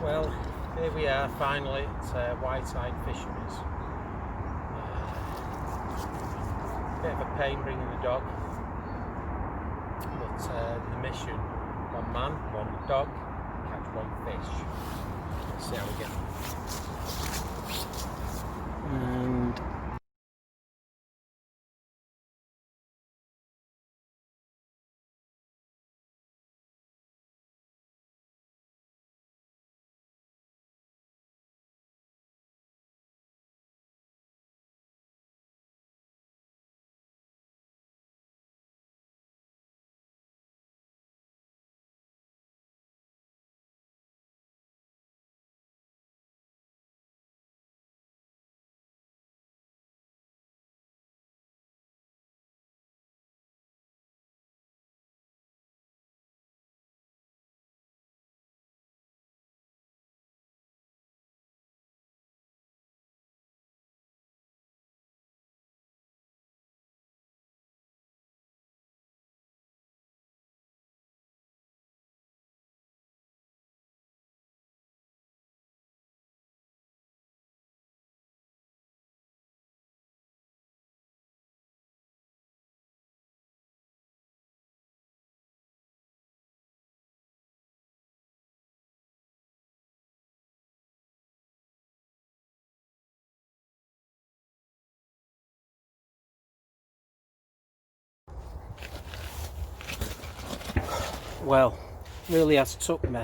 Well, here we are finally at Wyreside fisheries. Bit of a pain bringing the dog, but the mission: one man, one dog, catch one fish. Let's see how we get on. And well, really has took me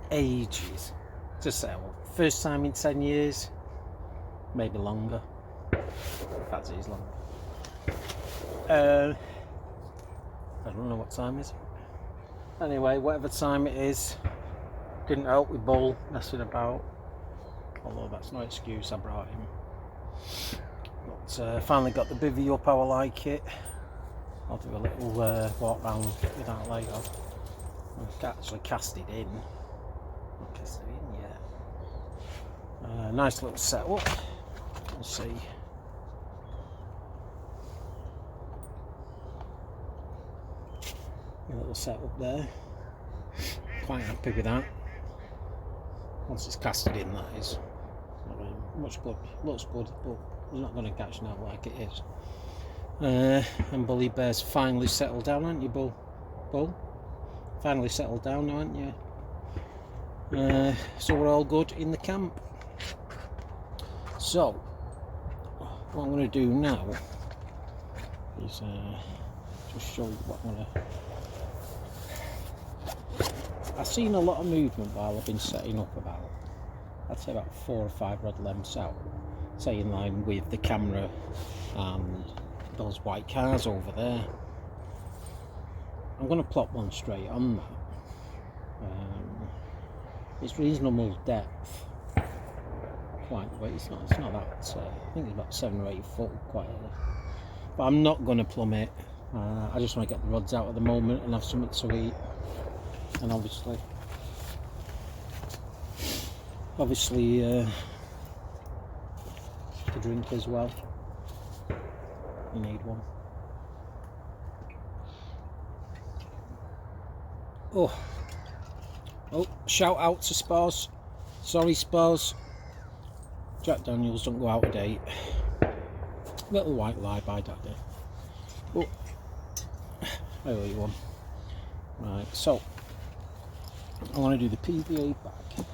ages to settle. First time in 10 years, maybe longer. That's it is longer. I don't know what time it is. Anyway, whatever time it is, couldn't help with Bull messing about. Although that's no excuse, I brought him. But finally got the bivvy up how I like it. I'll do a little walk round with that later. I've actually cast it in. Not cast it in yet. Nice little setup. We'll see. A little setup there. Quite happy with that. Once it's casted in, that is. Not really much good. Looks good, but it's not going to catch now like it is. And Bully Bear's finally settled down, aren't you, Bull? Bull? Finally settled down, aren't you? So we're all good in the camp. So, what I'm going to do now is just show you what I'm going to... I've seen a lot of movement while I've been setting up about, I'd say about 4 or 5 rod lengths out, say in line with the camera and those white cars over there. I'm going to plop one straight on that. It's reasonable depth, quite, but it's not that, I think it's about 7 or 8 foot, quite early. But I'm not going to plumb it. I just want to get the rods out at the moment and have something to eat. And obviously to drink as well. You need one. Oh, shout out to Spars. Sorry, Spars. Jack Daniels don't go out of date. Little white lie by Daddy. Oh, I owe you one. Right, so I want to do the PVA bag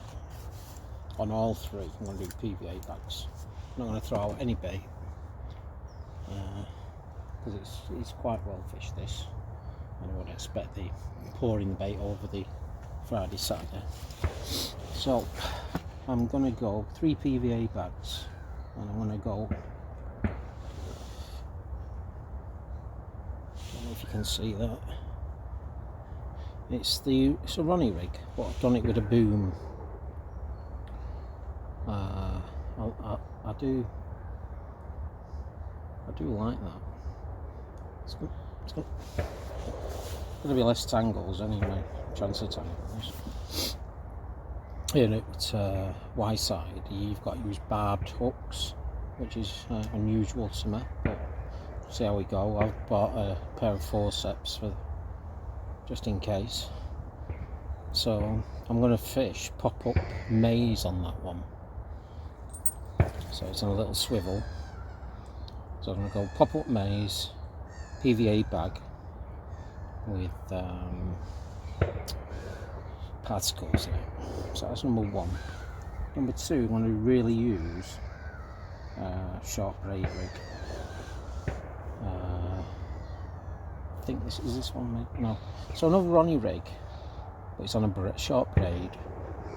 on all 3. I'm going to do PVA bags. I'm not going to throw out any bait because it's quite well fished, this, and I would expect the pouring the bait over the Friday, Saturday. So I'm going to go 3 PVA bags, and I'm going to go, I don't know if you can see that. It's a Ronnie rig, but I've done it with a boom. I do like that. It's going to be less tangles anyway, chance of tangles. Here at Wyreside, you've got to use barbed hooks, which is unusual to me, but see how we go. I've bought a pair of forceps for just in case. So I'm going to fish pop-up maize on that one. So it's on a little swivel. So I'm going to go pop-up maize, PVA bag with particles in it. So that's number one. Number two, I'm going to really use sharp braid rig. I think this is this one, mate? No. So another Ronnie rig, but it's on a sharp braid.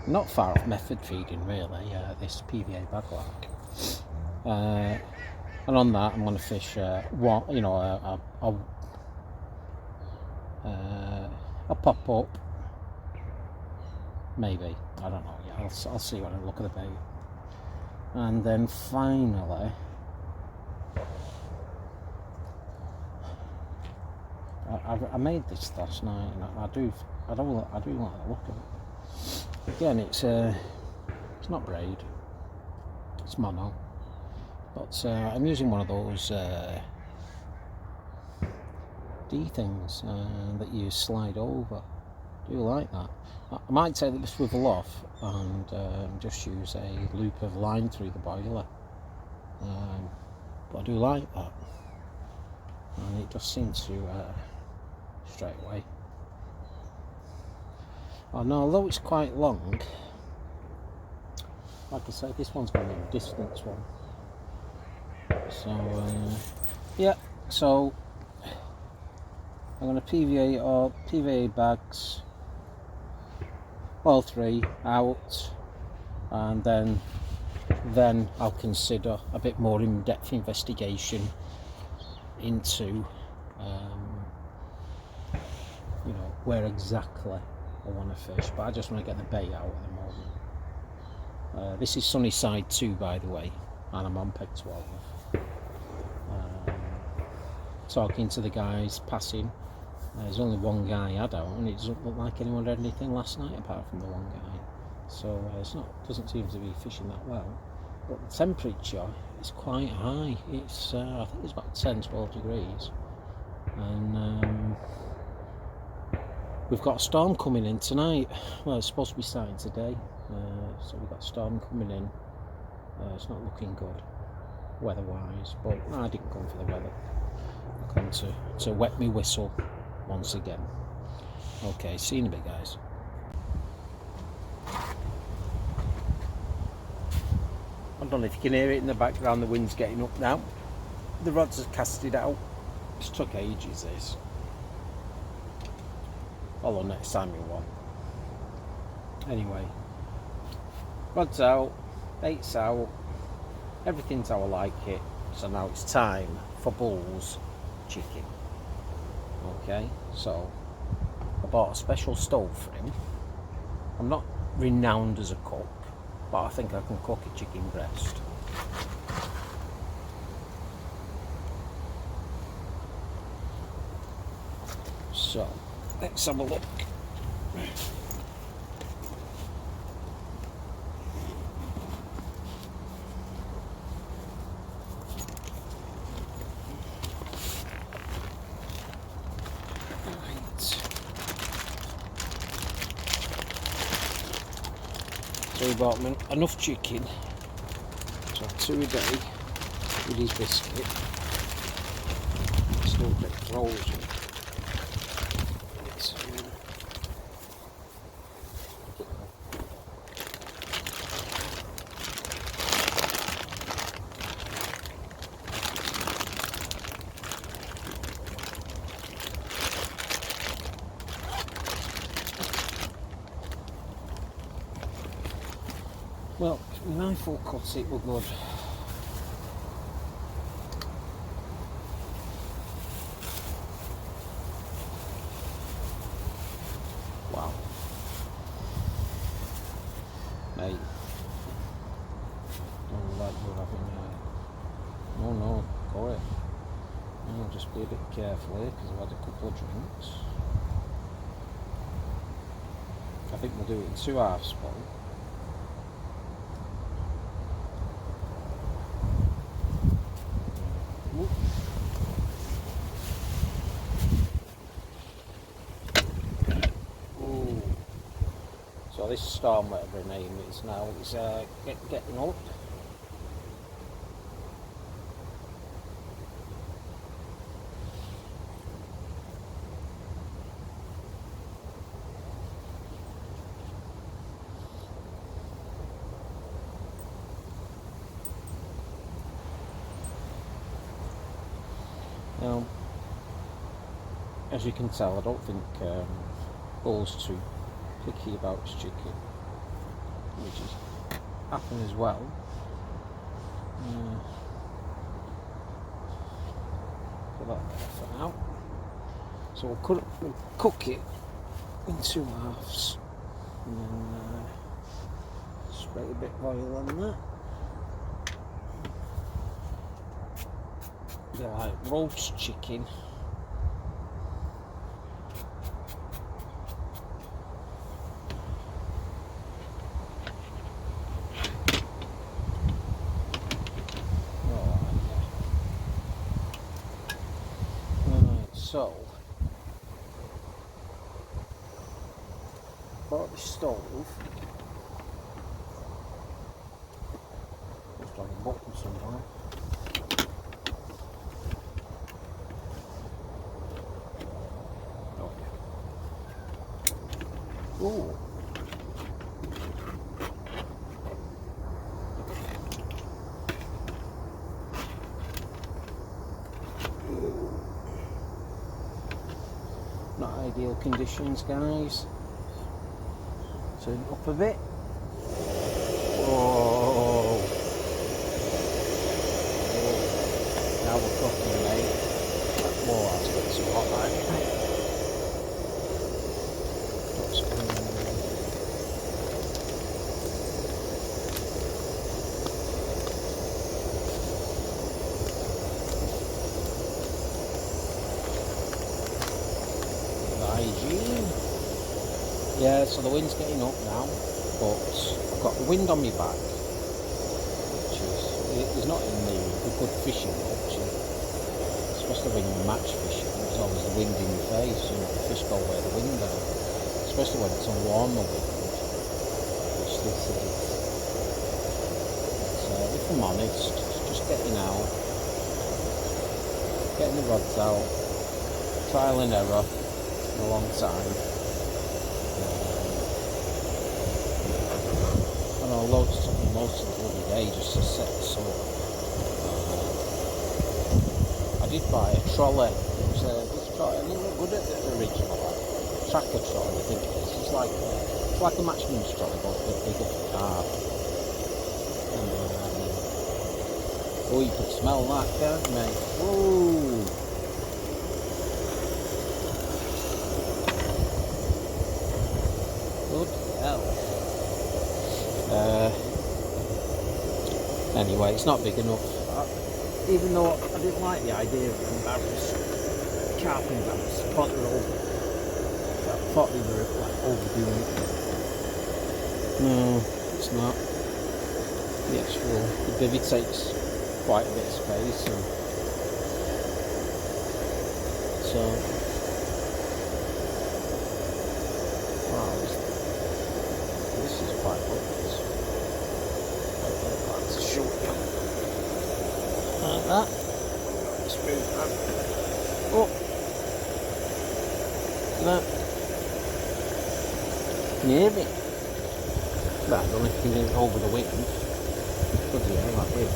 Not far off method feeding, really. This PVA bag lark. And on that, I'm going to fish one, you know, a pop up, maybe. I don't know. Yeah, I'll see when I look at the bait. And then finally, I made this last night, and I do like the look of it. Again, it's not braid, it's mono, but I'm using one of those D things that you slide over. I do like that. I might take the swivel off and just use a loop of line through the boiler, but I do like that, and it just seems to straight away. Oh no, although it's quite long, like I said, this one's going to be a distance one. So yeah, so I'm going to PVA bags, all three out, and then I'll consider a bit more in-depth investigation into you know, where exactly I want to fish, but I just want to get the bait out at the moment. This is Sunnyside 2, by the way, and I'm on peg 12. Talking to the guys passing, there's only one guy had out, and it doesn't look like anyone had anything last night apart from the one guy. So doesn't seem to be fishing that well. But the temperature is quite high. It's I think it's about 10-12 degrees, and we've got a storm coming in tonight. Well, it's supposed to be starting today, so we've got a storm coming in. It's not looking good weather-wise, but I didn't come for the weather. I come to wet me whistle once again. Okay, see you in a bit, guys. I don't know if you can hear it in the background, the wind's getting up now. The rods are casted out. It's took ages, this. Although next time you want. Anyway, rods out, bait's out, everything's how I like it. So now it's time for Bull's chicken. Okay, so I bought a special stove for him. I'm not renowned as a cook, but I think I can cook a chicken breast. So let's have a look. So he bought me enough chicken to have 2 a day with his biscuit. Still a bit frozen. Well, knife will cut it, we're good. Wow. Mate. Don't like we're having no, got it. No, just be a bit careful here because I've had a couple of drinks. I think we'll do it in 2 halves, Paul. this storm, whatever her name is now, is getting up. Now, as you can tell, I don't think Bull's too picky about his chicken, which is happened as well. Put that there for now. So we'll cook it in 2 halves, and then spray a bit of oil on that. They're like roast chicken. So, bought the stove. Looks like a button somewhere. Oh yeah. Ooh. Not ideal conditions, guys. Turn it up a bit. Whoa. Now we're cooking, mate. Whoa, that's getting so hot, right? Yeah, so the wind's getting up now, but I've got the wind on my back, which is not in the good fishing boat. It's supposed to bring match fishing. There's always the wind in your face, the fish go where the wind are, especially when it's a warmer wind, which this is. But if I'm honest, just getting out, getting the rods out, trial and error for a long time. Loads took me most of the bloody day just to set this up. I did buy a trolley. It was this trolley. I didn't look good at the original tracker trolley. I think it's like a matchman's trolley, but a bit bigger for car. Oh, you could smell that, can't you, mate? Whoa! Good hell. Anyway, it's not big enough. Even though I didn't like the idea of them barrels, carping barrels, I thought they were like overdoing it. No, it's not. The bivvy takes quite a bit of space, so wow, this is quite good. To show you like that. Just move that up. That. Can you hear me? Well, I don't know if you can hear it over the wind. Bloody hell, that wind.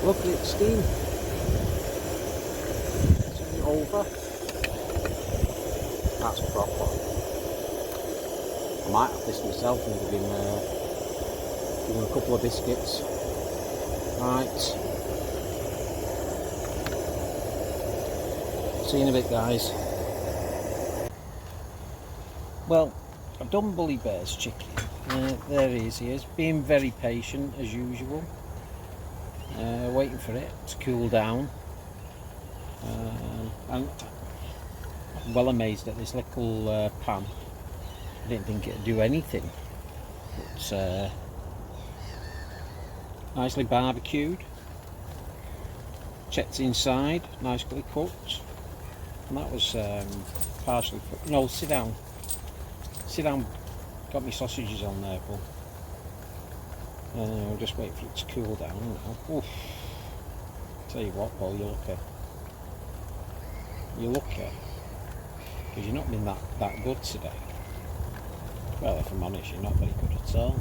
Look at it, steam. Turn it over. That's proper. I might have this myself and give him a couple of biscuits. Right. See you in a bit, guys. Well, I've done Bully Bear's chicken. There he is, being very patient as usual. Waiting for it to cool down. I'm well amazed at this little pan. I didn't think it'd do anything. But nicely barbecued, checked inside, nicely cooked, and that was partially cooked. No, sit down, Got my sausages on there, Bull. I'll just wait for it to cool down now. Oof. Tell you what, Bull, you're lucky. You're lucky. Because you've not been that good today. Well, if I'm honest, you're not very good at all.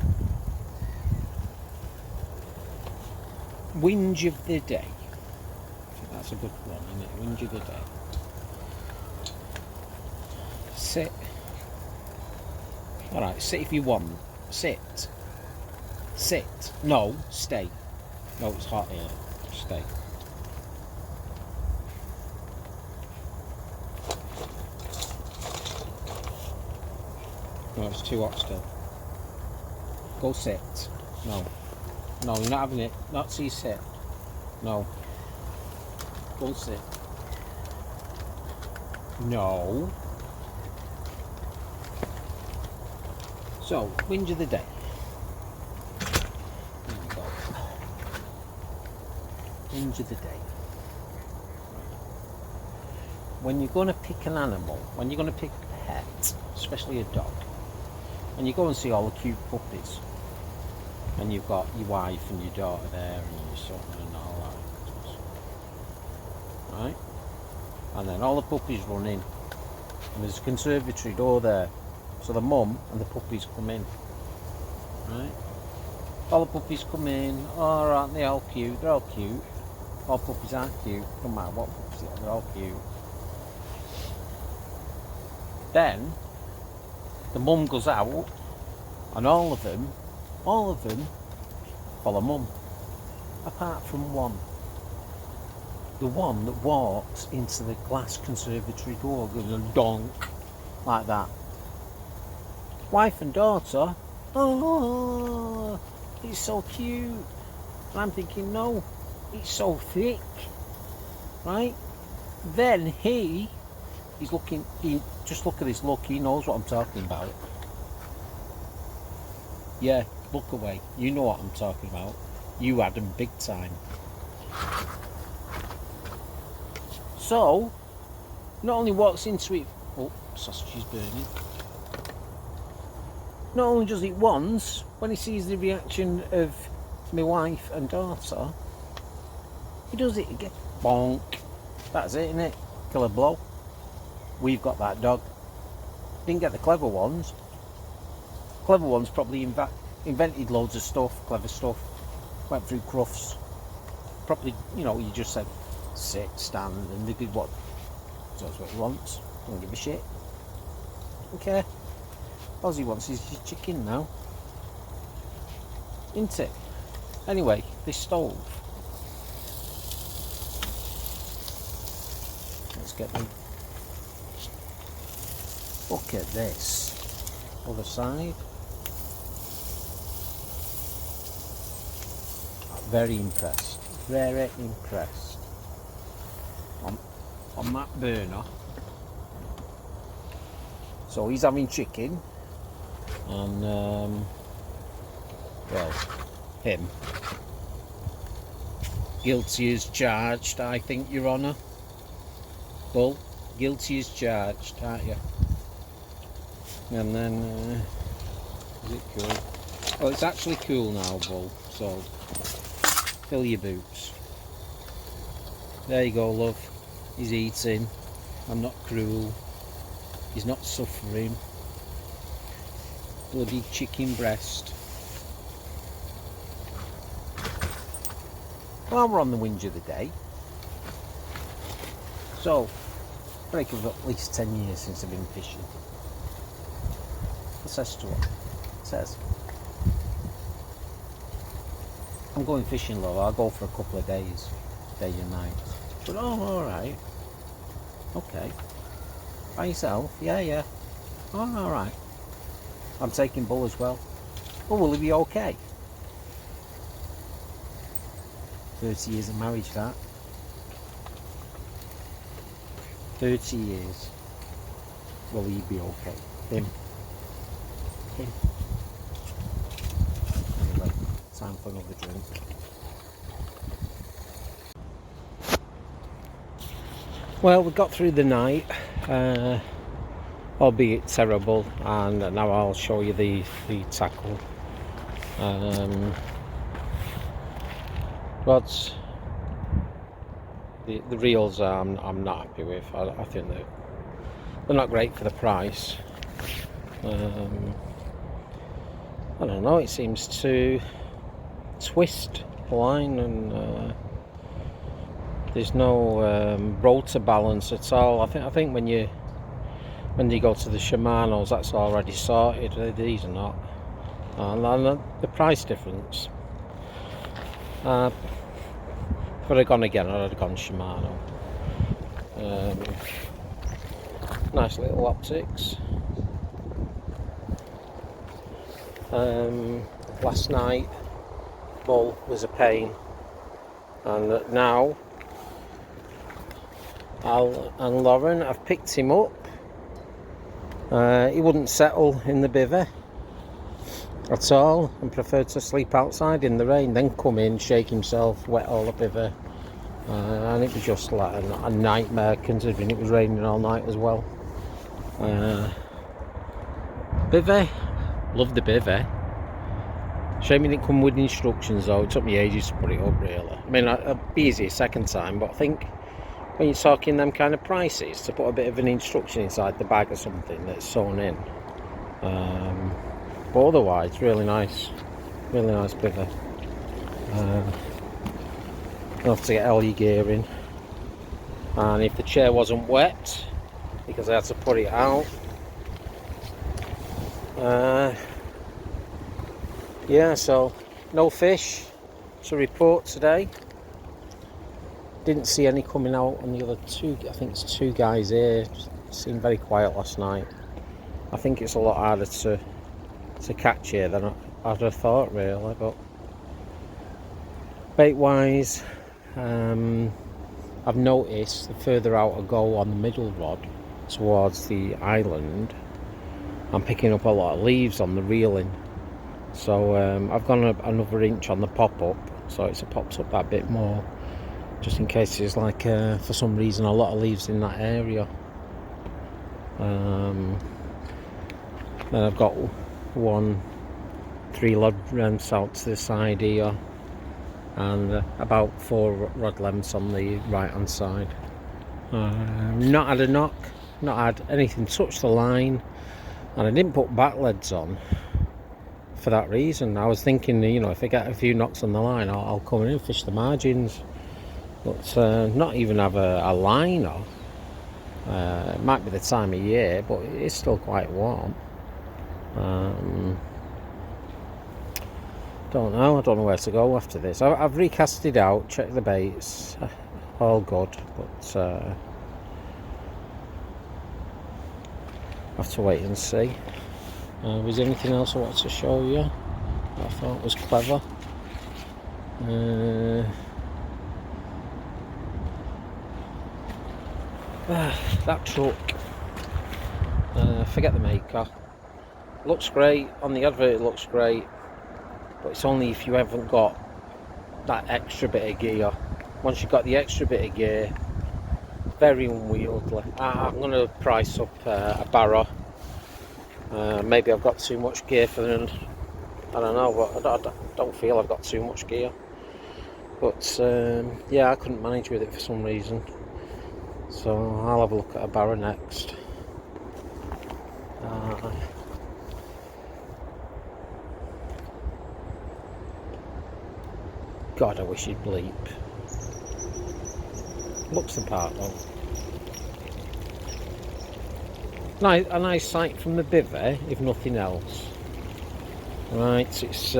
Whinge of the day. I think that's a good one, isn't it? Whinge of the day. Sit. Alright, sit if you want. Sit. Sit. No, stay. No, it's hot here. Stay. No, it's too hot still. Go sit. No. No, you're not having it. Not so you sit. No. Go sit. No. So, whinge of the day. There we go. Whinge of the day. When you're going to pick an animal, when you're going to pick a pet, especially a dog, and you go and see all the cute puppies, and you've got your wife and your daughter there and your son and all that, right? And then all the puppies run in, and there's a conservatory door there, so the mum and the puppies come in, right? All the puppies come in. Oh, aren't they all cute? They're all cute. All puppies aren't cute, no matter what puppies they are, they're all cute. Then the mum goes out, and all of them follow mum, apart from one. The one that walks into the glass conservatory door goes a donk like that. Wife and daughter, oh, it's so cute. And I'm thinking, no, it's so thick, right? Then he's looking, just look at his look, he knows what I'm talking about. Yeah, look away, you know what I'm talking about. You had him big time. So, not only walks into it, oh, sausage is burning. Not only does it once, when he sees the reaction of my wife and daughter, he does it again. Bonk. That's it, innit? Killer blow. We've got that dog. Didn't get the clever ones. Clever ones probably invented loads of stuff, clever stuff. Went through crufts. Probably, you know, you just said sit, stand, and they did what? That's what he wants. Don't give a shit. Okay. All he wants is his chicken now. Isn't it? Anyway, this stove. Let's get them. Look at this. Other side. Very impressed. Very impressed. On that burner. So he's having chicken. And well, him. Guilty as charged, I think, Your Honour. Bull, guilty as charged, aren't you? And then, is it cool? Oh, it's actually cool now, Bull, so fill your boots. There you go, love. He's eating. I'm not cruel. He's not suffering. Bloody chicken breast. Well, we're on the whinge of the day. So, break of at least 10 years since I've been fishing. It says to what? It says, I'm going fishing, love. I'll go for a couple of days, day and night. But oh, alright. Okay. By yourself? Yeah. Oh, alright. I'm taking Bull as well. Oh, will he be okay? 30 years of marriage, that. 30 years. Will he be okay? Him. Anyway, time for another drink. Well, we got through the night. albeit terrible. And now I'll show you the tackle. Rods, the reels I'm not happy with. I think they're not great for the price. I don't know, it seems to twist the line, and there's no rotor balance at all. I think when you go to the Shimano's, that's already sorted. These are not. And the price difference. If I'd have gone again, I'd have gone Shimano. Nice little optics. Last night, Bull was a pain, and now Al and Lauren have picked him up. He wouldn't settle in the bivvy at all and preferred to sleep outside in the rain, then come in, shake himself, wet all the bivvy, and it was just like a nightmare, considering it was raining all night as well. Bivvy, loved the bivvy. Shame it didn't come with instructions though. It took me ages to put it up, really. I mean, it'd be easy a second time, but I think when you're talking them kind of prices, to put a bit of an instruction inside the bag or something that's sewn in. But otherwise, really nice bivvy. You'll have to get all your gear in, and if the chair wasn't wet, because I had to put it out, yeah, so no fish to report today. Didn't see any coming out on the other two. I think it's two guys here. Seemed very quiet last night. I think it's a lot harder to catch here than I'd have thought, really. But bait wise, I've noticed the further out I go on the middle rod towards the island, I'm picking up a lot of leaves on the reeling. So I've gone another inch on the pop-up, so it's popped up that bit more, just in case there's like for some reason a lot of leaves in that area. Then I've got 3 rod lengths out to the side here, and about 4 rod lengths on the right hand side. Not had a knock, not had anything touch the line, and I didn't put back leads on for that reason. I was thinking, you know, if I get a few knocks on the line, I'll come in and fish the margins, but not even have a liner. It might be the time of year, but it's still quite warm. Don't know. I don't know where to go after this. I've recasted out, checked the baits, all good, but have to wait and see. Was there anything else I wanted to show you that I thought was clever? That truck, forget the maker. Looks great on the advert, it looks great, but it's only if you haven't got that extra bit of gear. Once you've got the extra bit of gear, very unwieldy. I'm going to price up a barrow. Maybe I've got too much gear for them. I don't know, but I don't feel I've got too much gear. But yeah, I couldn't manage with it for some reason. So I'll have a look at a barrow next. God, I wish he'd bleep. Looks the part though. A nice sight from the bivvy, if nothing else. Right, it's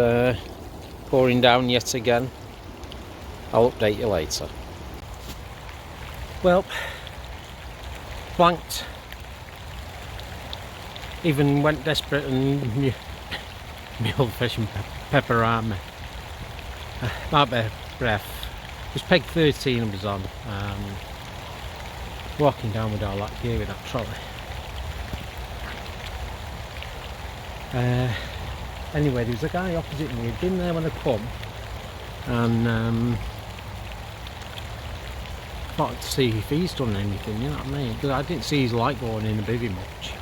pouring down yet again. I'll update you later. Well, blanked. Even went desperate and mule fishing pepperami. Might be breath. It was peg 13 I was on. Walking down with all that gear with that trolley. Anyway, there was a guy opposite me. He'd been there when I come, and thought to see if he's done anything. You know what I mean? Because I didn't see his light going in the bivvy much.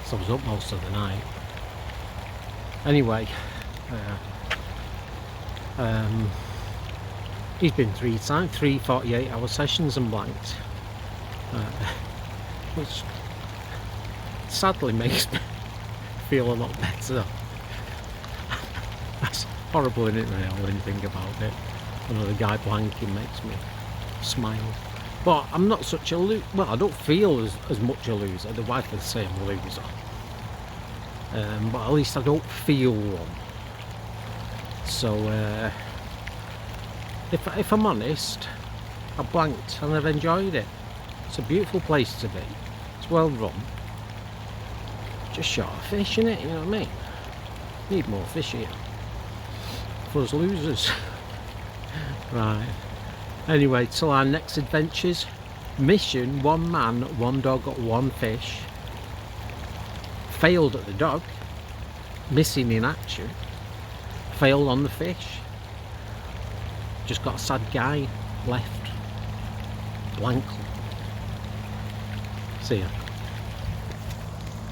So I was up most of the night. Anyway, he's been 3 times, 3 48-hour sessions and blanked, which sadly makes me feel a lot better. That's horrible, isn't it, really, when you think about it? Another guy blanking makes me smile. But I'm not such a loser. Well, I don't feel as much a loser. The wife would say I'm a loser. But at least I don't feel one. So, if I'm honest, I blanked and I've enjoyed it. It's a beautiful place to be. It's well run. Just short of fish, innit? You know what I mean? Need more fish here. For us losers. Right. Anyway, till our next adventures. Mission: 1 man, 1 dog, 1 fish. Failed at the dog. Missing in action. Failed on the fish. Just got a sad guy left. Blankly. See ya.